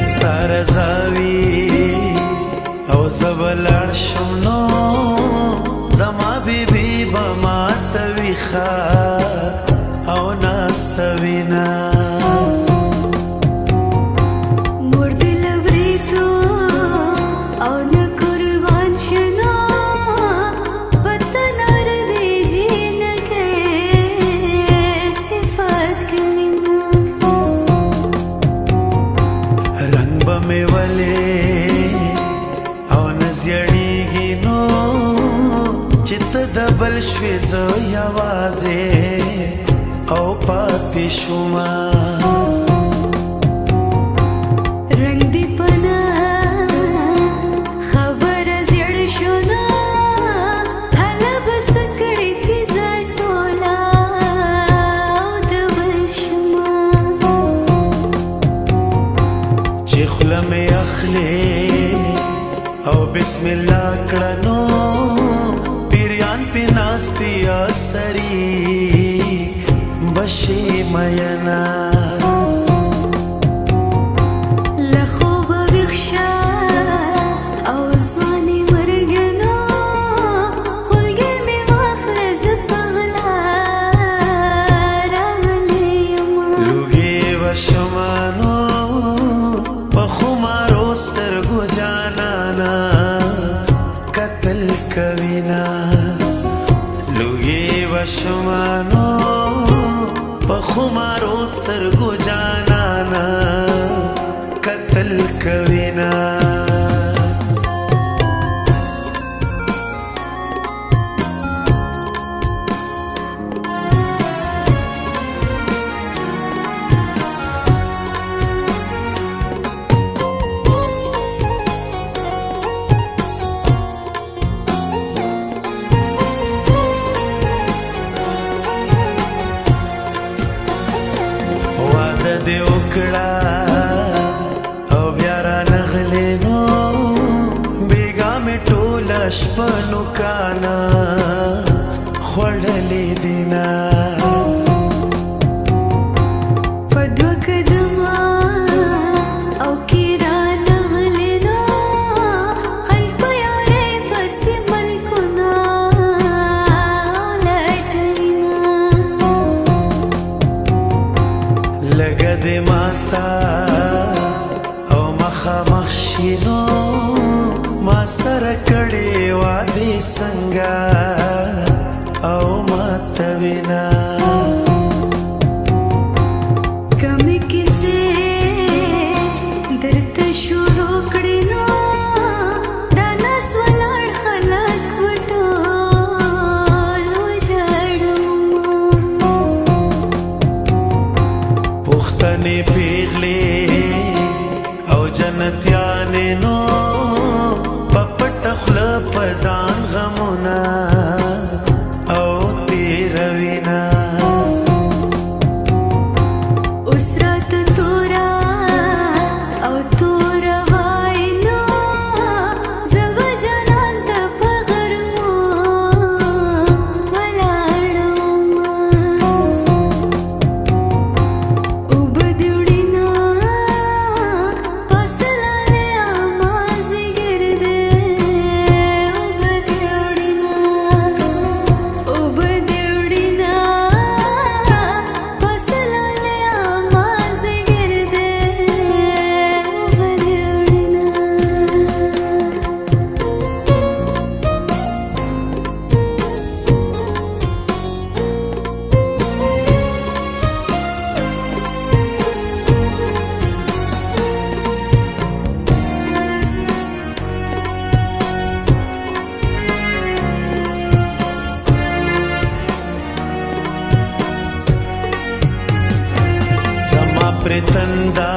ستار زاوی او زبلړ شم نو زما بیبي به ماته ویښه او ناسته وینا بل شوي زه یوازې او پاتې شومه رنګ دې پنه خبره زیړ شو نه هله به څه کړې چې زه ټوله او د بل شومه چې خوله مې اخلې او بسم الله کړه نو پی ناستی آسری بشی مینا لخوب ویخشا او زوانی مرگنا خلگی می واخلز پغلا راغلیم لوگی و شمانو بخمارو سترگو جانانا قتل کوینا لوگی و شمانو پخمارو سترگو جانانا قتل کوینا دې وکړه او بیا را نغلې نو بیګا مې ټوله شپه نوکانه خوړلې دینه په دوه قدمه او کې را نغلې نو خلکو یارې پسې ملکونه لټوینه لګه دې ماته او مخامخ شي نو ما سره کړې وعدې څنګه او ماته وینا کمې کیسې درته شروع کړې نو دا ناس ولاړ خلک وټول وژړم پښتنې پیغلې او جنتیانې نو په پټه خوله په ځان غمونه او تېروینه اوس راته توره او توره وایي نو زه به جانان ته په غرمو ولاړم اوبه دې وړينه فاصله دی مازدیګر دی اوبه دې وړينه فاصله دی مازدیګر دی اوبه دې وړينه زما پرتندا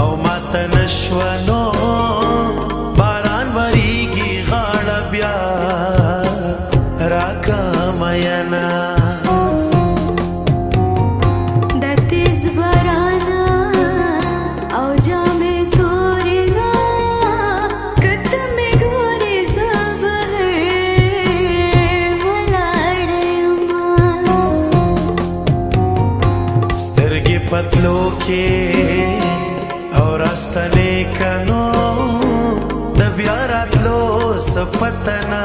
او ماته نشوه نو باران وریږي غاړه بیا راکه مینا دا تیز بارانه او جامې تورې نه کته مې ګورې زه بهر ولاړ یم سترګې پتلو کې او वास्तने कनो द बया रातलो सपतना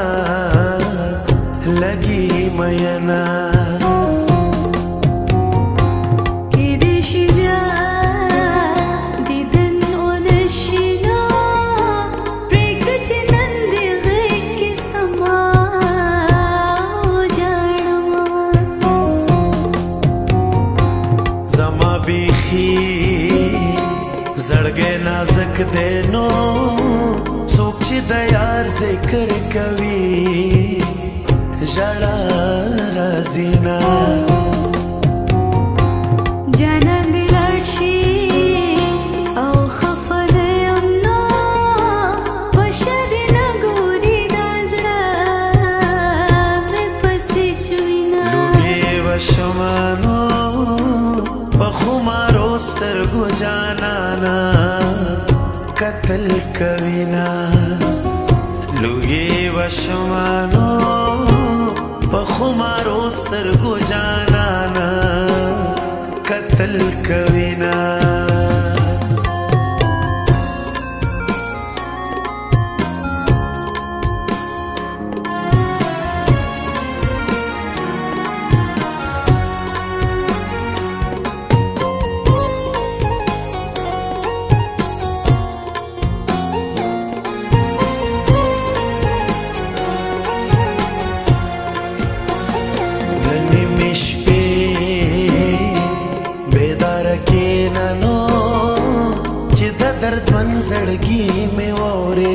लगी मयना जड़गे नाजक देनो सोच दयार जिक्र कवि जड़ा राजीना जाना दिलाशी औ खफल यमना वशरी नगोरी दाजड़ा में पसी चुईना लुगे वशमानो पखुमारो स्तरगु जानाना कतल कविना लुगे वशमानो पखुमारो स्तरगु जानाना कतल कविना दर्द मन जड़गी में वोरे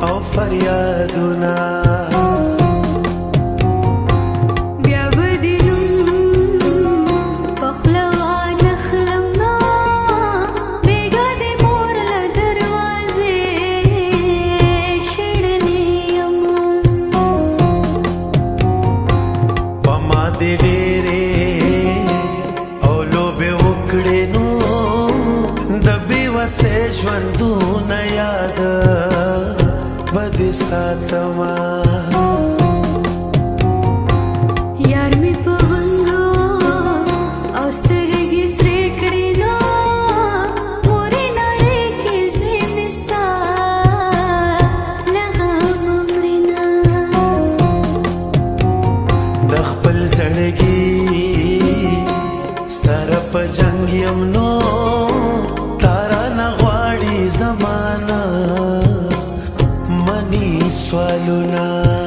औ फरियादुना से ज्वंदू न याद बदी सातमा यार मी पवंगो औस्तरगी श्रेकड़ीनो मोरी नारे के स्विमिस्ता लगा ममरिना दखपल जड़गी सरप जंग यमनो ज़माना मनी स्वालुना